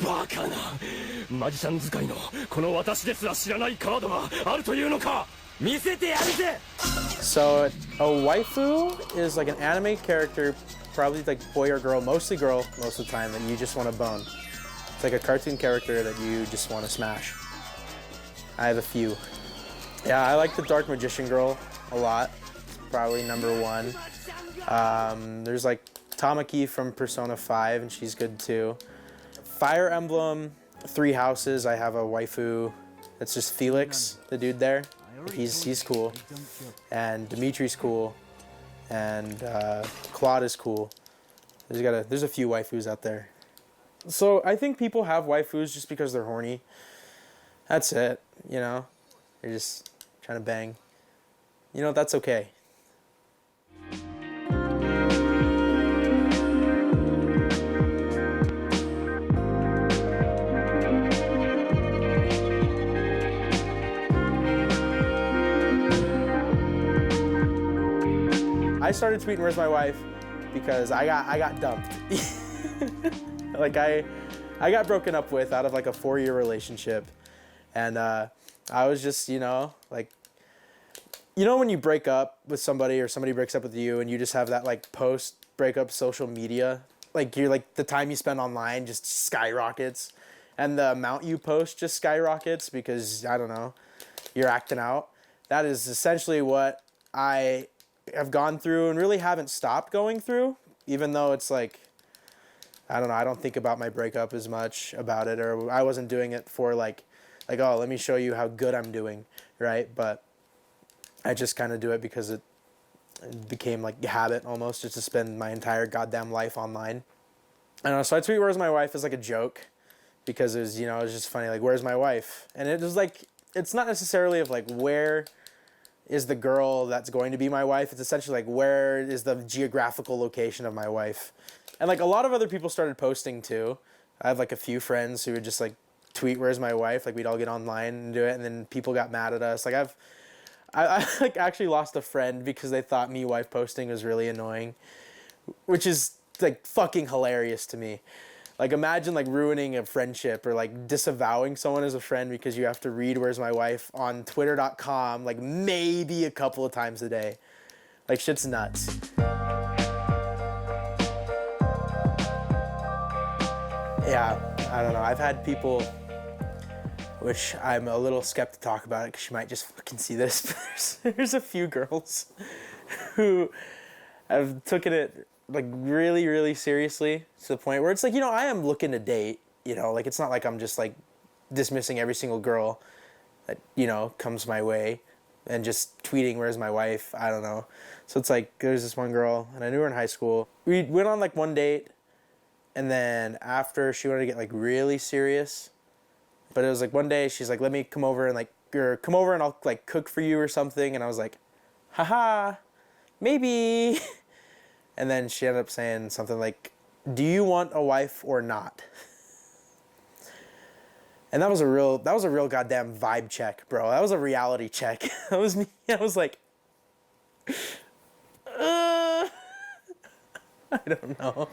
バカな。マジシャン使いのこの私ですら知らないカードがあるというのか。見せてやるぜ。 So a waifu is like an anime character, probably like boy or girl, mostly girl most of the time, that you just want to bone. It's like a cartoon character that you just want to smash. I have a few. Yeah, I like the Dark Magician Girl a lot. It's probably #1. There's like Tamaki from Persona 5, and she's good too. Fire Emblem, Three Houses, I have a waifu. It's just Felix, the dude there. He's cool. And Dimitri's cool. And Claude is cool. There's a few waifus out there. So I think people have waifus just because they're horny. That's it, you know? They're just trying to bang. You know, that's okay. I started tweeting "Where's my wife?" because I got dumped. Like I got broken up with out of like a 4-year relationship, and I was just, you know, like, you know when you break up with somebody or somebody breaks up with you and you just have that like post breakup social media, like you're like the time you spend online just skyrockets, and the amount you post just skyrockets because, I don't know, you're acting out. That is essentially what I have gone through and really haven't stopped going through, even though it's like, I don't know, I don't think about my breakup as much about it, or I wasn't doing it for like, oh, let me show you how good I'm doing, right? But I just kind of do it because it became like a habit almost, just to spend my entire goddamn life online. I don't know, so I tweet "Where's my wife?" as like a joke, because it was, you know, it was just funny, like, where's my wife? And it was like, it's not necessarily of like, where is the girl that's going to be my wife? It's essentially like, where is the geographical location of my wife? And like a lot of other people started posting too. I have like a few friends who would just like tweet "Where's my wife?" Like we'd all get online and do it, and then people got mad at us. Like I like actually lost a friend because they thought me wife posting was really annoying, which is like fucking hilarious to me. Like, imagine like ruining a friendship or like disavowing someone as a friend because you have to read "Where's my wife?" on twitter.com like maybe a couple of times a day. Like, shit's nuts. Yeah, I don't know. I've had people, which I'm a little skeptic to talk about it because she might just fucking see this, but there's a few girls who have taken it like really, really seriously to the point where it's like, you know, I am looking to date, you know, like it's not like I'm just like dismissing every single girl that, you know, comes my way and just tweeting "Where's my wife?" I don't know. So it's like, there's this one girl and I knew her in high school. We went on like one date, and then after she wanted to get like really serious, but it was like one day she's like, let me come over and like, or come over and I'll like cook for you or something. And I was like, haha, maybe. And then she ended up saying something like, do you want a wife or not? And that was a real goddamn vibe check, bro. That was a reality check. That was me. I was like, I don't know.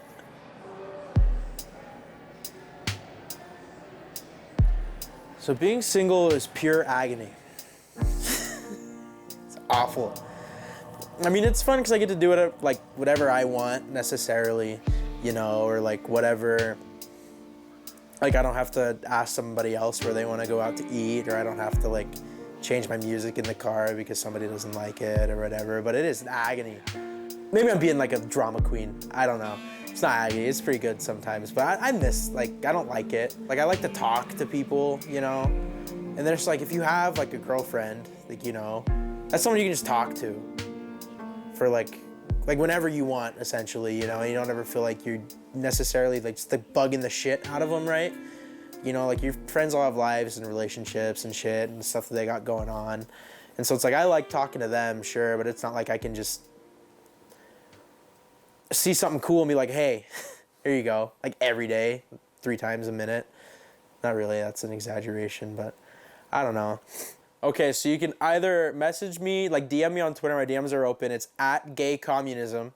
So being single is pure agony. It's awful. I mean, it's fun because I get to do it like whatever I want necessarily, you know, or like whatever. Like, I don't have to ask somebody else where they want to go out to eat, or I don't have to like change my music in the car because somebody doesn't like it or whatever. But it is an agony. Maybe I'm being like a drama queen. I don't know. It's not agony. It's pretty good sometimes. But I miss, like, I don't like it. Like, I like to talk to people, you know. And then it's like, if you have like a girlfriend, like, you know, that's someone you can just talk to for like whenever you want, essentially, you know. You don't ever feel like you're necessarily like just like bugging the shit out of them, right? You know, like your friends all have lives and relationships and shit and stuff that they got going on. And so it's like, I like talking to them, sure, but it's not like I can just see something cool and be like, hey, here you go, like every day, 3 times a minute. Not really, that's an exaggeration, but I don't know. Okay, so you can either message me, like DM me on Twitter. My DMs are open. It's @gaycommunism.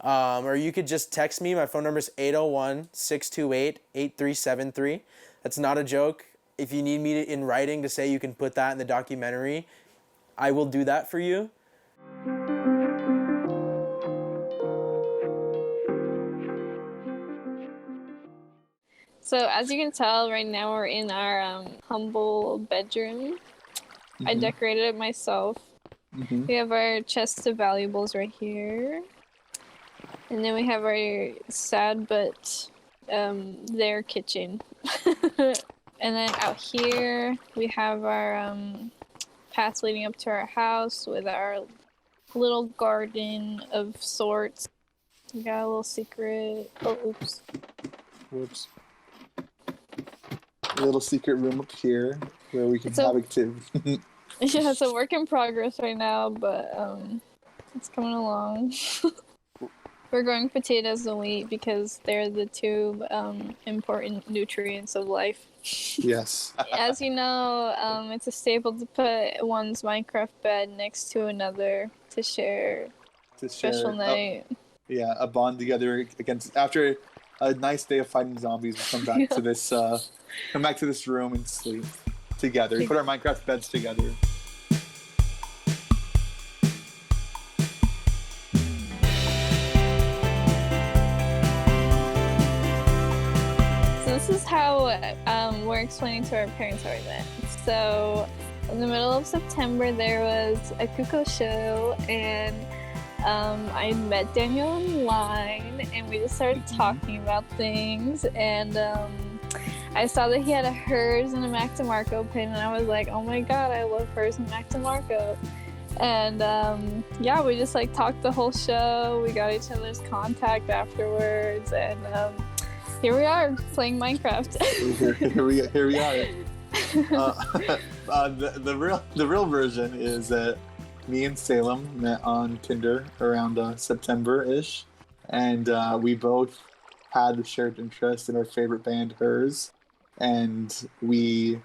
Or you could just text me. My phone number is 801-628-8373. That's not a joke. If you need me in writing to say you can put that in the documentary, I will do that for you. So as you can tell, right now we're in our humble bedroom. I decorated it myself. We have our chest of valuables right here. And then we have our sad but their kitchen. And then out here we have our path leading up to our house with our little garden of sorts. We got a little secret. Oh, oops. Whoops. A little secret room up here where we can have activity. Yeah, it's a work in progress right now, but it's coming along. We're growing potatoes and wheat because they're the two important nutrients of life. Yes. As you know, it's a staple to put one's Minecraft bed next to another to share special night. Yeah, a bond together against after a nice day of fighting zombies. We come back to this room and sleep together. We put our Minecraft beds together. So this is how we're explaining to our parents how we met. So in the middle of September, there was a Kuko show, and I met Daniel online, and we just started talking about things, and I saw that he had a Hers and a Mac DeMarco pin, and I was like, oh my god, I love Hers and Mac DeMarco. And yeah, we just like talked the whole show. We got each other's contact afterwards, and here we are playing Minecraft. here we are. The real version is that me and Salem met on Tinder around September-ish, and we both had the shared interest in our favorite band, Hers, and we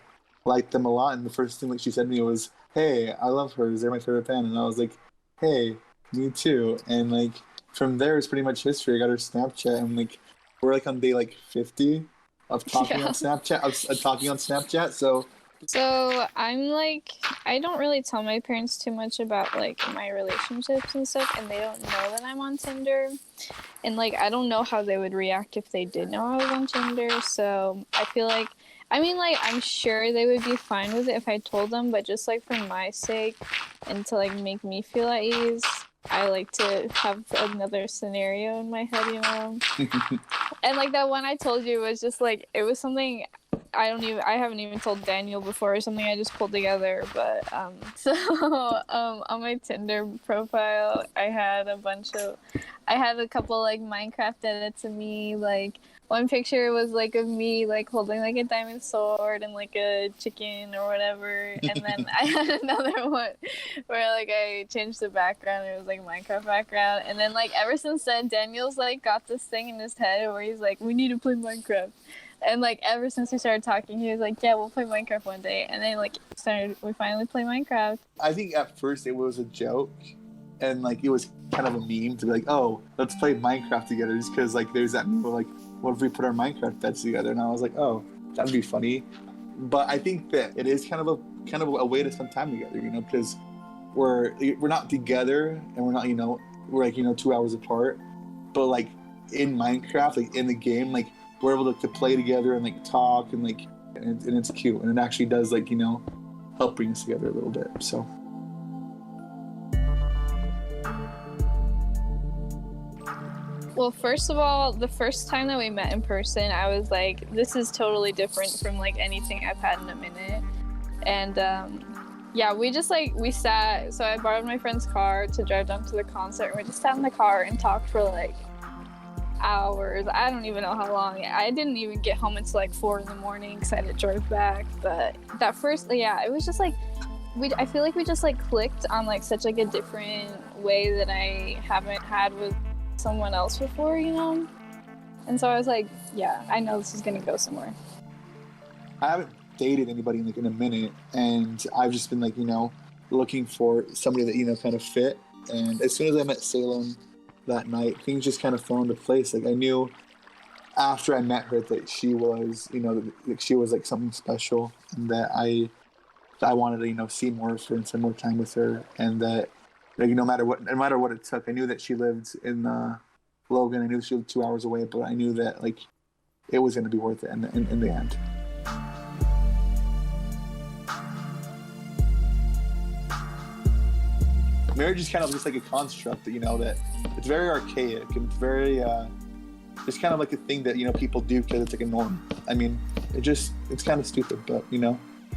liked them a lot. And the first thing that she said to me was, "Hey, I love Hers. They're my favorite band." And I was like, "Hey, me too." And like from there, it's pretty much history. I got her Snapchat, and like we're like on day like 50 of talking on Snapchat. Of talking on Snapchat. So I'm like, I don't really tell my parents too much about like my relationships and stuff, and they don't know that I'm on Tinder. And like, I don't know how they would react if they did know I was on Tinder. So I feel like, I mean, like, I'm sure they would be fine with it if I told them, but just like for my sake and to like make me feel at ease, I like to have another scenario in my head, you know? And like that one I told you was just like, it was something I haven't even told Daniel before, or something I just pulled together. But so on my Tinder profile, I had a couple like Minecraft edits of me. Like one picture was like of me like holding like a diamond sword and like a chicken or whatever, and then I had another one where like I changed the background. It was like Minecraft background, and then like ever since then, Daniel's like got this thing in his head where he's like, we need to play Minecraft. And like ever since we started talking, he was like, "Yeah, we'll play Minecraft one day." And then like we finally play Minecraft. I think at first it was a joke, and like it was kind of a meme to be like, "Oh, let's play Minecraft together," just because like there's that meme of like, "What if we put our Minecraft beds together?" And I was like, "Oh, that'd be funny." But I think that it is kind of a way to spend time together, you know, because we're not together and we're not, we're like 2 hours apart, but like in Minecraft, like in the game, like we're able to play together and like talk and like and it's cute, and it actually does like help bring us together a little bit. So well, first of all, the first time that we met in person, I was like, this is totally different from like anything I've had in a minute. And yeah, we sat, so I borrowed my friend's car to drive down to the concert, and we just sat in the car and talked for like hours. I don't even know how long. I didn't even get home until like 4 a.m. because I had to drive back. But that first, yeah, it was just like I feel like we just like clicked on like such like a different way that I haven't had with someone else before, And so I was like, yeah, I know this is gonna go somewhere. I haven't dated anybody in a minute, and I've just been looking for somebody that kind of fit. And as soon as I met Salem, that night, things just kind of fell into place. Like I knew after I met her that she was, like she was like something special, and that I wanted to, see more of her and spend more time with her, and that like no matter what it took. I knew that she lived in Logan. I knew she lived 2 hours away, but I knew that like it was going to be worth it in the end. Marriage is kind of just like a construct that, that it's very archaic and it's very, it's kind of like a thing that, people do because it's like a norm. I mean, it's kind of stupid, but, I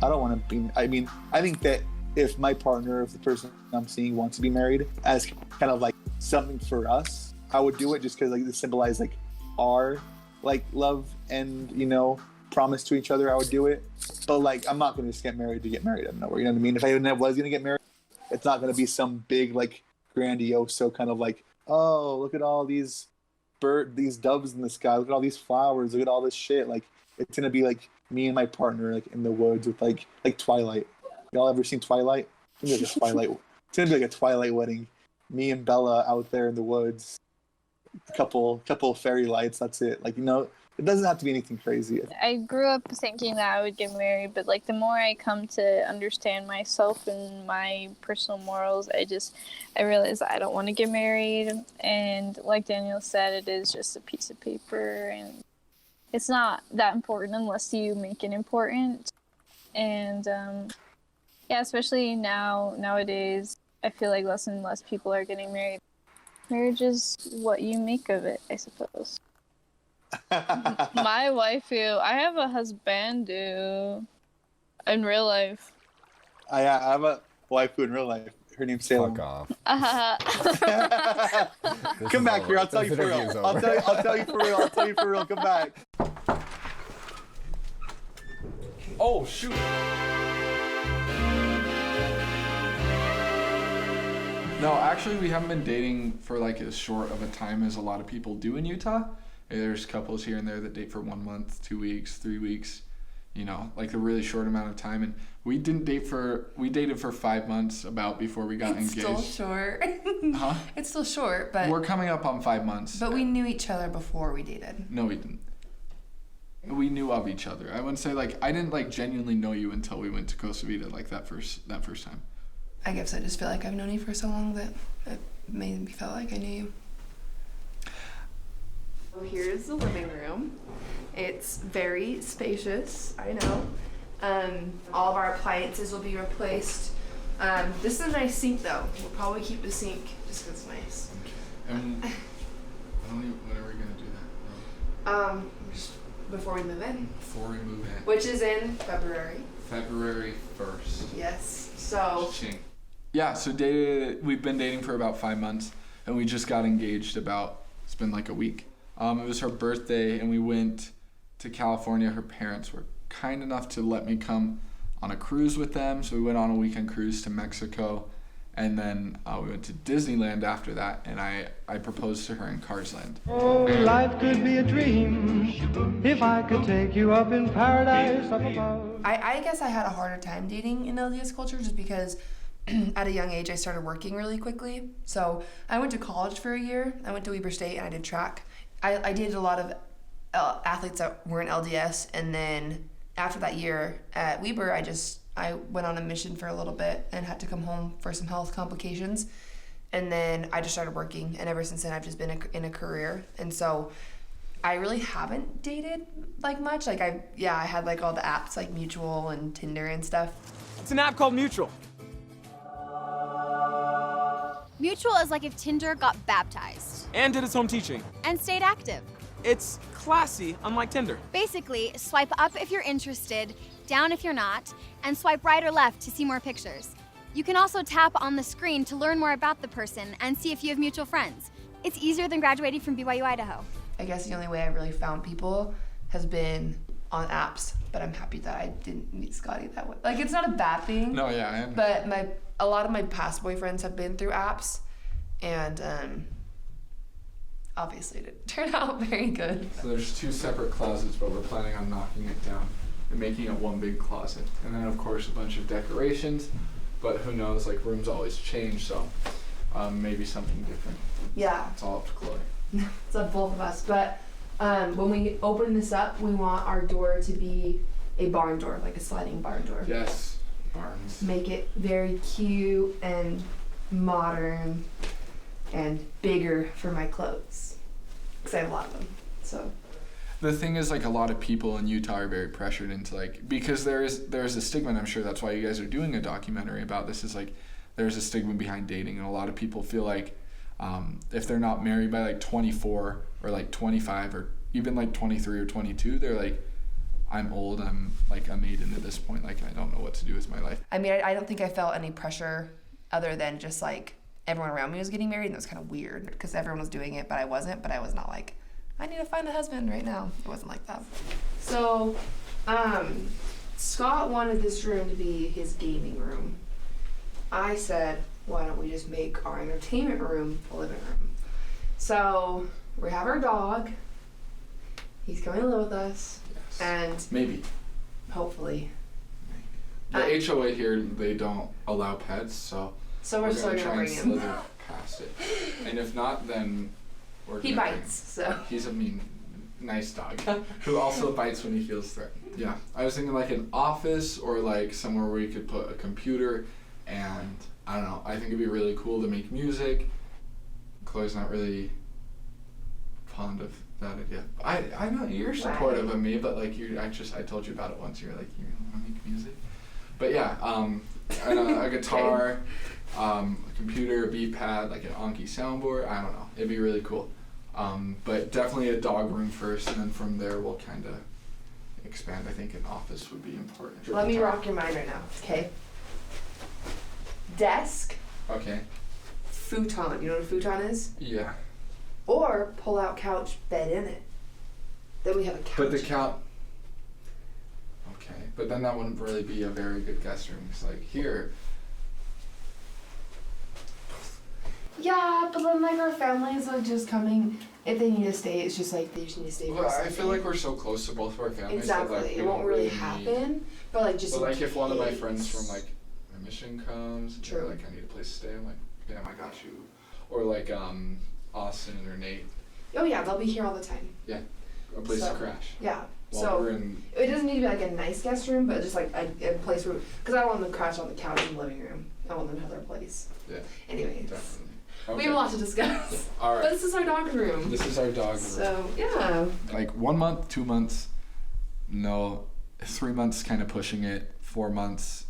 don't want to be, I think that if my partner, if the person I'm seeing wants to be married as kind of like something for us, I would do it just because like to symbolize like our like love and, promise to each other, I would do it. But like, I'm not going to just get married to get married out of nowhere. You know what I mean? If I was going to get married, it's not going to be some big, like, grandiose, so kind of like, oh, look at all these doves in the sky. Look at all these flowers. Look at all this shit. Like, it's going to be, like, me and my partner, like, in the woods with, like Twilight. Y'all ever seen Twilight? It's going to be like a Twilight wedding. Me and Bella out there in the woods. A couple of fairy lights. That's it. Like, it doesn't have to be anything crazy. I grew up thinking that I would get married, but like the more I come to understand myself and my personal morals, I realize I don't want to get married. And like Daniel said, it is just a piece of paper, and it's not that important unless you make it important. And especially nowadays, I feel like less and less people are getting married. Marriage is what you make of it, I suppose. My waifu, I have a husband in real life. I have a waifu in real life. Her name's Salem. Fuck off. Come back here. I'll tell you for real. I'll tell you for real. I'll tell you for real. Come back. Oh, shoot. No, actually, we haven't been dating for like as short of a time as a lot of people do in Utah. There's couples here and there that date for 1 month, 2 weeks, 3 weeks, like a really short amount of time. And we dated for 5 months about before we got engaged. It's still short. Huh? It's still short, but we're coming up on 5 months. But we knew each other before we dated. No, we didn't. We knew of each other. I wouldn't say I didn't genuinely know you until we went to Costa Vida that first time. I guess I just feel like I've known you for so long that it made me feel like I knew you. So here's the living room. It's very spacious, I know. All of our appliances will be replaced. This is a nice sink though. We'll probably keep the sink just because it's nice. And when are we going to do that? Just before we move in. Before we move in. Which is in February. February 1st. Yes. So. Yeah, so we've been dating for about 5 months, and we just got engaged it's been like a week. It was her birthday, and we went to California. Her parents were kind enough to let me come on a cruise with them, so we went on a weekend cruise to Mexico, and then we went to Disneyland after that, and I proposed to her in Cars Land. Oh, life could be a dream if I could take you up in paradise up above. I guess I had a harder time dating in LDS culture just because at a young age I started working really quickly. So I went to college for a year. I went to Weber State and I did track. I dated a lot of athletes that were in LDS, and then after that year at Weber, I went on a mission for a little bit and had to come home for some health complications, and then I just started working, and ever since then I've just been in a career, and so I really haven't dated much. I had all the apps like Mutual and Tinder and stuff. It's an app called Mutual. Mutual is like if Tinder got baptized. And did its home teaching. And stayed active. It's classy, unlike Tinder. Basically, swipe up if you're interested, down if you're not, and swipe right or left to see more pictures. You can also tap on the screen to learn more about the person and see if you have mutual friends. It's easier than graduating from BYU Idaho. I guess the only way I really found people has been on apps, but I'm happy that I didn't meet Scotty that way. It's not a bad thing. No, yeah, I am. But a lot of my past boyfriends have been through apps, and obviously it didn't turn out very good. So there's 2 separate closets, but we're planning on knocking it down and making it one big closet. And then of course a bunch of decorations, but who knows, rooms always change, so maybe something different. Yeah. It's all up to Chloe. It's up both of us. But when we open this up, we want our door to be a barn door, like a sliding barn door. Yes, barns. Make it very cute and modern and bigger for my clothes. Because I have a lot of them. So. The thing is, like, a lot of people in Utah are very pressured into, like, because there's a stigma, and I'm sure that's why you guys are doing a documentary about this, is like there's a stigma behind dating, and a lot of people feel like if they're not married by like 24 or like 25 or even like 23 or 22, they're like, I'm old, I'm like a maiden at this point, like I don't know what to do with my life. I mean, I don't think I felt any pressure other than just like everyone around me was getting married, and it was kind of weird because everyone was doing it, but I wasn't. But I was not like, I need to find a husband right now. It wasn't like that. So, Scott wanted this room to be his gaming room. I said, why don't we just make our entertainment room a living room? So, we have our dog. He's coming to live with us. Yes. And Maybe. hopefully. The HOA here, they don't allow pets, so we're still gonna gonna try and bring him. slither past it. And if not, then we're He gonna bites, so. He's a nice dog who also bites when he feels threatened. Yeah, I was thinking like an office or like somewhere where you could put a computer, and I don't know. I think it'd be really cool to make music. Chloe's not really fond of that idea. I know you're supportive of me, but like I told you about it once. You're like, you want to make music, but yeah, a guitar, a computer, a beat pad, like an Anki soundboard. I don't know. It'd be really cool. But definitely a dog room first, and then from there we'll kind of expand. I think an office would be important. Let me rock your mind right now, okay? Desk, Okay. futon. You know what a futon is? Yeah. Or pull out couch, bed in it. Then we have a couch. But the couch. Okay, but then that wouldn't really be a very good guest room. It's like here. Yeah, but then like our families are just coming. If they need to stay, it's just like they just need to stay for Well, I something. feel like we're so close to both of our families. that, Exactly. like, we It won't don't really need- happen. But like just But in like if one of my case. friends from like my mission comes, and they're True. like I need a place to stay, I'm like, damn, I got you. Or like Austin or Nate, Oh yeah, they'll be here all the time. a place So, to crash. Yeah. While So we're in. it doesn't need to be like a nice guest room, but just like a place where, because I don't want them to crash on the couch in the living room. I want them to have their place. Yeah. Anyways, Definitely. we have a lot to discuss. All But right. this is our dog room. This is our dog room. So yeah. Like 1 month, 2 months, no. 3 months, kind of pushing it. 4 months,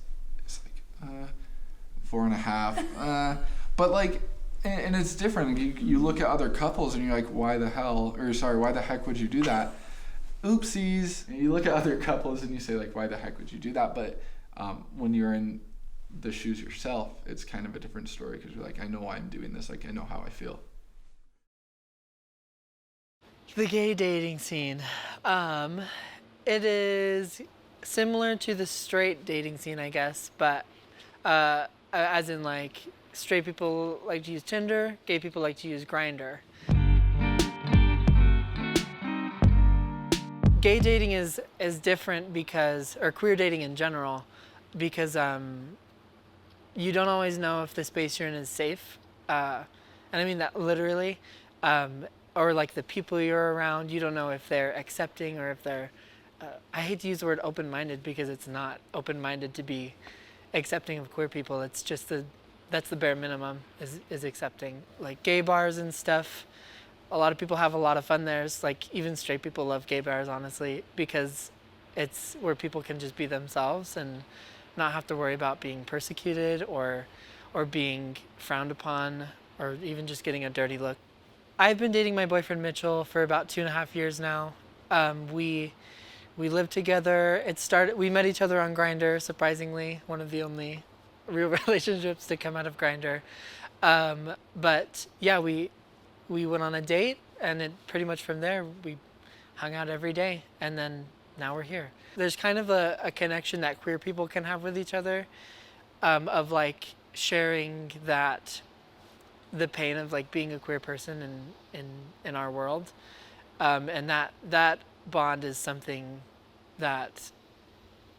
it's like 4.5. But like, and it's different. You look at other couples and you're like, why the heck would you do that? Oopsies. And you look at other couples and you say like, why the heck would you do that? But when you're in the shoes yourself, it's kind of a different story because you're like, I know why I'm doing this. Like, I know how I feel. The gay dating scene. It is similar to the straight dating scene, I guess, but as in like straight people like to use Tinder, gay people like to use Grindr. Gay dating is different because, or queer dating in general, because you don't always know if the space you're in is safe, and I mean that literally, or like the people you're around, you don't know if they're accepting or if they're, I hate to use the word open-minded because it's not open-minded to be accepting of queer people. It's just that's the bare minimum is accepting. Like gay bars and stuff, a lot of people have a lot of fun there. It's like even straight people love gay bars, honestly, because it's where people can just be themselves and not have to worry about being persecuted or being frowned upon or even just getting a dirty look. I've been dating my boyfriend Mitchell for about 2.5 years now. We lived together. We met each other on Grindr, surprisingly, one of the only real relationships to come out of Grindr. But yeah, we went on a date, and it pretty much from there we hung out every day, and then now we're here. There's kind of a connection that queer people can have with each other, of like sharing the pain of like being a queer person in our world, and that bond is something that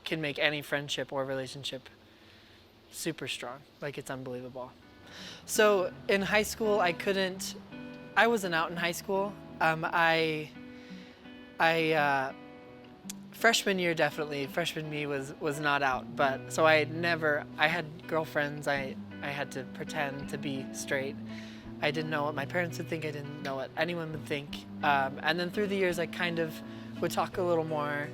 can make any friendship or relationship super strong. Like, it's unbelievable. So in high school, I wasn't out in high school. Freshman year, definitely. Freshman me was not out, but so I had girlfriends. I had to pretend to be straight. I didn't know what my parents would think. I didn't know what anyone would think. And then through the years, I kind of would talk a little more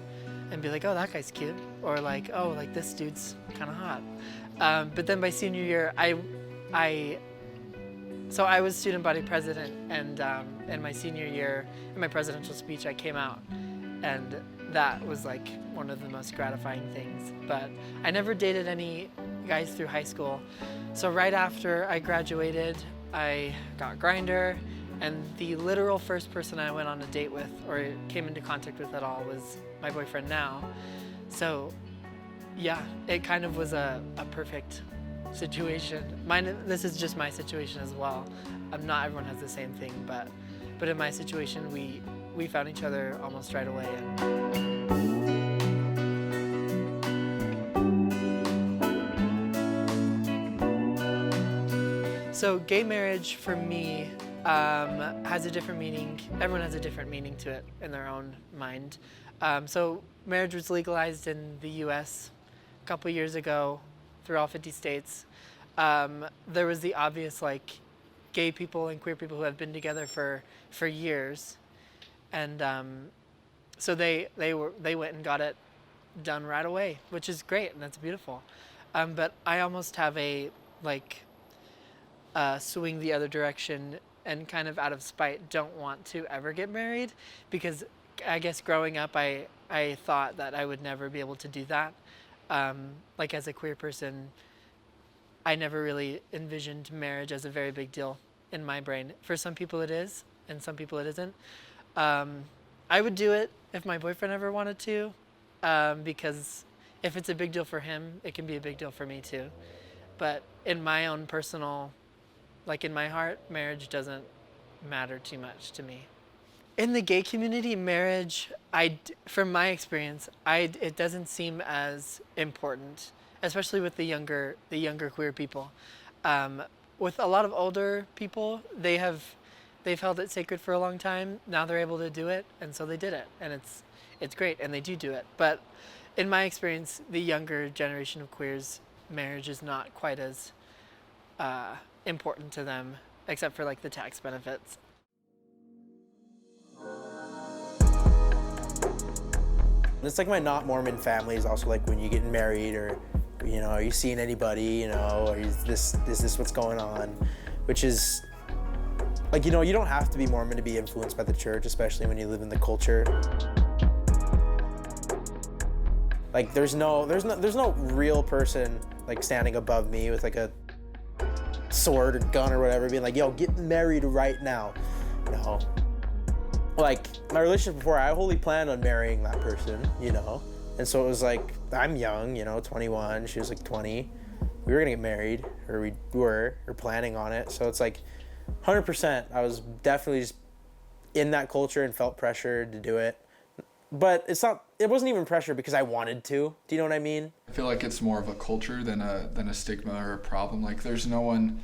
and be like, oh, that guy's cute. Or like, oh, like this dude's kind of hot. But then by senior year, so I was student body president, and in my senior year, in my presidential speech, I came out. And that was like one of the most gratifying things. But I never dated any guys through high school. So right after I graduated, I got Grindr, and the literal first person I went on a date with or came into contact with at all was my boyfriend now. So yeah, it kind of was a perfect situation. This is just my situation as well. Not everyone has the same thing, but in my situation, we found each other almost right away. So gay marriage for me has a different meaning. Everyone has a different meaning to it in their own mind. So marriage was legalized in the US a couple years ago through all 50 states. There was the obvious like gay people and queer people who have been together for years. And so they went and got it done right away, which is great, and that's beautiful. But I almost have a swing the other direction, and kind of out of spite don't want to ever get married, because I guess growing up I thought that I would never be able to do that. Like as a queer person, I never really envisioned marriage as a very big deal in my brain. For some people it is, and some people it isn't. I would do it if my boyfriend ever wanted to, because if it's a big deal for him, it can be a big deal for me too. But in my own personal, like in my heart, marriage doesn't matter too much to me. In the gay community, marriage, from my experience, it doesn't seem as important, especially with the younger queer people. With a lot of older people, they've held it sacred for a long time. Now they're able to do it, and so they did it, and it's great, and they do it. But in my experience, the younger generation of queers, marriage is not quite as important to them, except for like the tax benefits. It's like my not Mormon family is also like when you get married, or are you seeing anybody, or is this what's going on, which is like, you don't have to be Mormon to be influenced by the church, especially when you live in the culture. Like there's no real person like standing above me with like a sword or gun or whatever, being like, yo, get married right now. Like my relationship before, I wholly planned on marrying that person, and so it was like, I'm young, 21, she was like 20, we were gonna get married, or we were planning on it. So it's like 100%, I was definitely just in that culture and felt pressured to do it. But it wasn't even pressure because I wanted to. Do you know what I mean? I feel like it's more of a culture than a stigma or a problem. Like there's no one,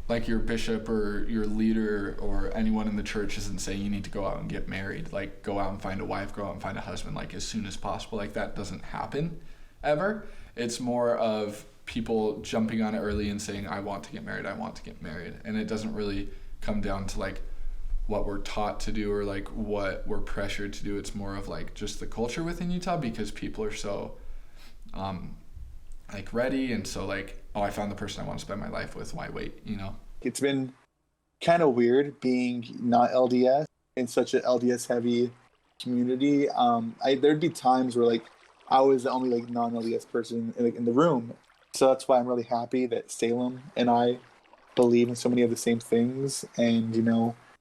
like your bishop or your leader or anyone in the church isn't saying you need to go out and get married. Like go out and find a wife, go out and find a husband, like as soon as possible. Like that doesn't happen ever. It's more of people jumping on it early and saying, I want to get married, I want to get married. And it doesn't really come down to like what we're taught to do or like what we're pressured to do. It's more of like just the culture within Utah, because people are so like ready, and so like, oh, I found the person I want to spend my life with, why wait, It's been kind of weird being not LDS in such an LDS heavy community. There'd be times where like I was the only like non-LDS person in the room. So that's why I'm really happy that Salem and I believe in so many of the same things, and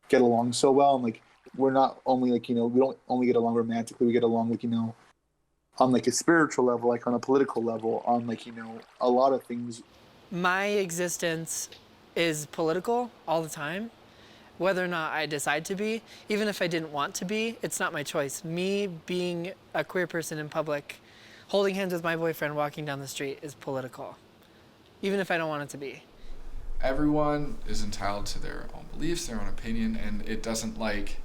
get along so well. And like we're not only like we don't only get along romantically, we get along like on like a spiritual level, like on a political level, on like a lot of things. My existence is political all the time, whether or not I decide to be. Even if I didn't want to be, it's not my choice. Me being a queer person in public, holding hands with my boyfriend walking down the street, is political, even if I don't want it to be. everyone is entitled to their own beliefs, their own opinion, and it doesn't like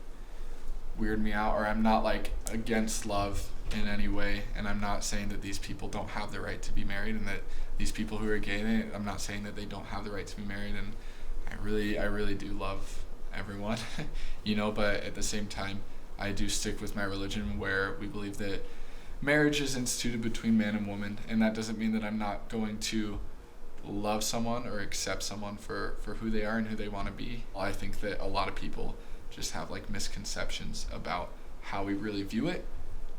weird me out, or I'm not like against love in any way, and I'm not saying that these people don't have the right to be married, and that these people who are gay, I'm not saying that they don't have the right to be married, and I really do love everyone, you know, but at the same time, I do stick with my religion where we believe that marriage is instituted between man and woman, and that doesn't mean that I'm not going to love someone or accept someone for who they are and who they want to be. I think that a lot of people just have like misconceptions about how we really view it,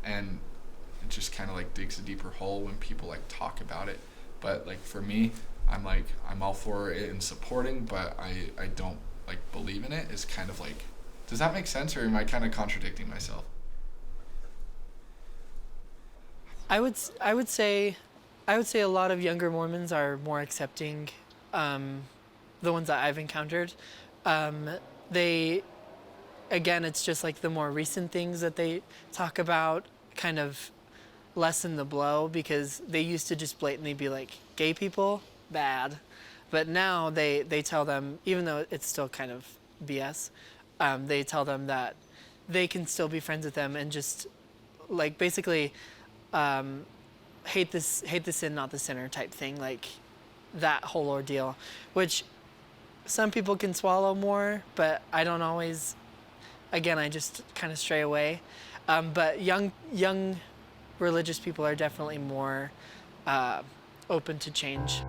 and it just kind of like digs a deeper hole when people like talk about it. But like for me, I'm all for it and supporting, but I don't like believe in it. Is kind of like, does that make sense, or am I kind of contradicting myself? I would say a lot of younger Mormons are more accepting, the ones that I've encountered. Again, it's just like the more recent things that they talk about kind of lessen the blow, because they used to just blatantly be like, gay people, bad. But now they tell them, even though it's still kind of BS, they tell them that they can still be friends with them and just like basically hate the sin, not the sinner type thing, like that whole ordeal, which some people can swallow more, but I don't always. Again, I just kind of stray away. But young religious people are definitely more open to change.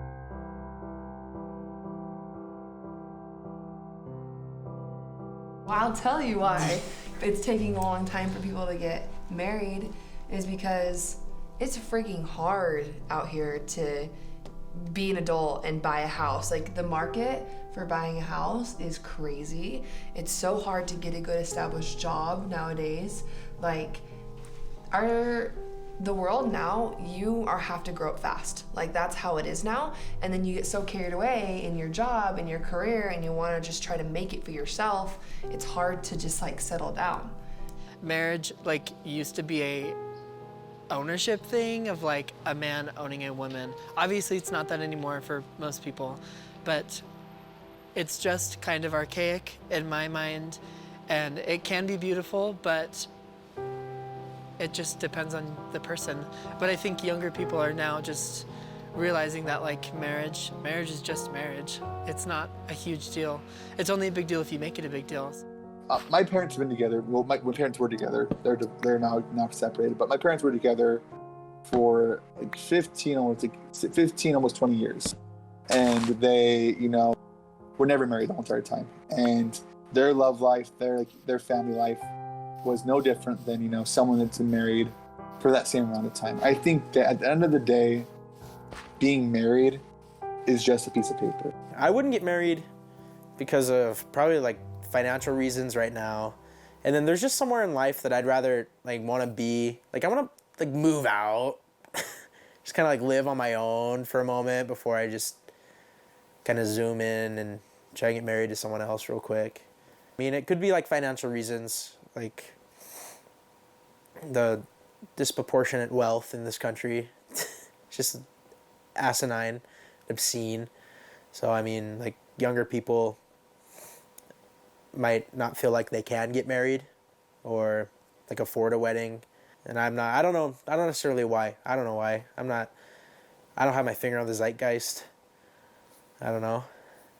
Well, I'll tell you why it's taking a long time for people to get married is because it's freaking hard out here to be an adult and buy a house. Like the market for buying a house is crazy. It's so hard to get a good established job nowadays. Like the world now, you have to grow up fast. Like that's how it is now. And then you get so carried away in your job and your career and you want to just try to make it for yourself. It's hard to just like settle down. Marriage like used to be a ownership thing of like a man owning a woman. Obviously it's not that anymore for most people, but it's just kind of archaic in my mind, and it can be beautiful, but it just depends on the person. But I think younger people are now just realizing that like marriage is just marriage. It's not a huge deal. It's only a big deal if you make it a big deal. My parents have been together. Well, my parents were together. They're now separated. But my parents were together for like 15, almost 20 years, and they, were never married the whole entire time. And their love life, their family life, was no different than someone that's been married for that same amount of time. I think that at the end of the day, being married is just a piece of paper. I wouldn't get married because of probably like financial reasons right now, and then there's just somewhere in life that I'd rather like want to be. Like I want to like move out, just kind of like live on my own for a moment before I just kind of zoom in and try to get married to someone else real quick. I mean, it could be like financial reasons, like the disproportionate wealth in this country. It's just asinine, obscene. So I mean, like younger people might not feel like they can get married or like afford a wedding, and I don't know necessarily why. I don't know why. I don't have my finger on the zeitgeist. I don't know.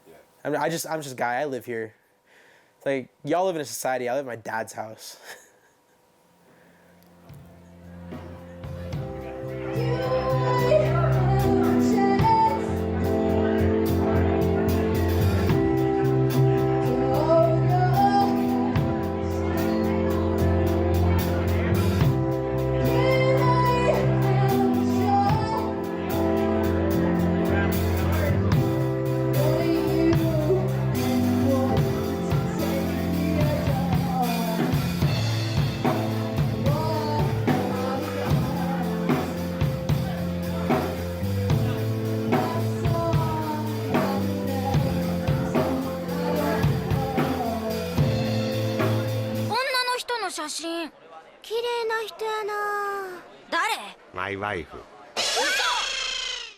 Yeah. I'm just a guy. I live here. It's like y'all live in a society. I live in my dad's house. My wife.